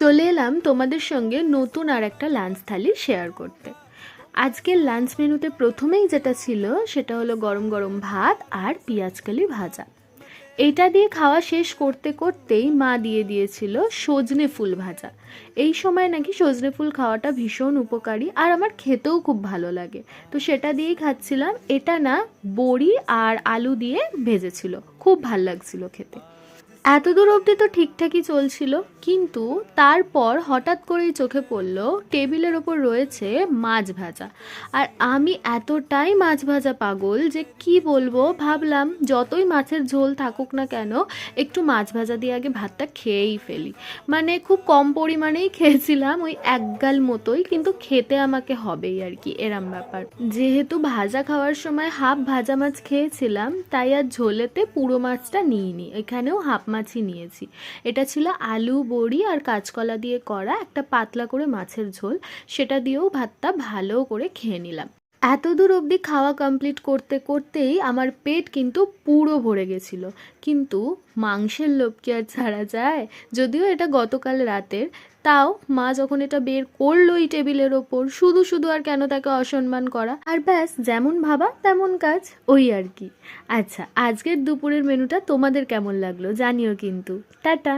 চলে এলাম তোমাদের সঙ্গে নতুন আর একটা লাঞ্চ থালি শেয়ার করতে। আজকের লাঞ্চ মেনুতে প্রথমেই যেটা ছিল সেটা হলো গরম গরম ভাত আর পেঁয়াজকালি ভাজা। এইটা দিয়ে খাওয়া শেষ করতে করতেই মা দিয়ে দিয়েছিল সজনে ফুল ভাজা। এই সময় নাকি সজনে ফুল খাওয়াটা ভীষণ উপকারী আর আমার খেতেও খুব ভালো লাগে, তো সেটা দিয়েই খাচ্ছিলাম। এটা না বড়ি আর আলু দিয়ে ভেজেছিল, খুব ভাল লাগছিল খেতে। এতদূর অবধি তো ঠিকঠাকই চলছিল, কিন্তু তারপর হঠাৎ করেই চোখে পড়ল টেবিলের ওপর রয়েছে মাছ ভাজা। আর আমি এতটাই মাছ ভাজা পাগল যে কি বলবো, ভাবলাম যতই মাছের ঝোল থাকুক না কেন একটু মাছ ভাজা দিয়ে আগে ভাতটা খেয়েই ফেলি। মানে খুব কম পরিমাণেই খেয়েছিলাম, ওই এক গাল মতোই, কিন্তু খেতে আমাকে হবেই আর কি, এরম ব্যাপার। যেহেতু ভাজা খাওয়ার সময় হাফ ভাজা মাছ খেয়েছিলাম, তাই আর ঝোলেতে পুরো মাছটা নিইনি, এখানেও হাফ মাছই নিয়েছি। এটা ছিল আলু বড়ি আর কাঁচকলা দিয়ে করা একটা পাতলা করে মাছের ঝোল, সেটা দিয়েও ভাতটা ভালো করে খেয়ে নিলাম। এত দূর অবধি খাওয়া কমপ্লিট করতে করতেই আমার পেট কিন্তু পুরো ভরে গেছিল। কিন্তু মাংসের লোভ কি আর ছাড়া যায়? যদিও এটা গতকাল রাতের, তাও মা যখন এটা বের করলো এই টেবিলের ওপর, শুধু শুধু আর কেন তাকে অসম্মান করা, আর ব্যাস যেমন ভাবা তেমন কাজ, ওই আর কি। আচ্ছা, আজকের দুপুরের মেনুটা তোমাদের কেমন লাগলো জানিও কিন্তু। টাটা।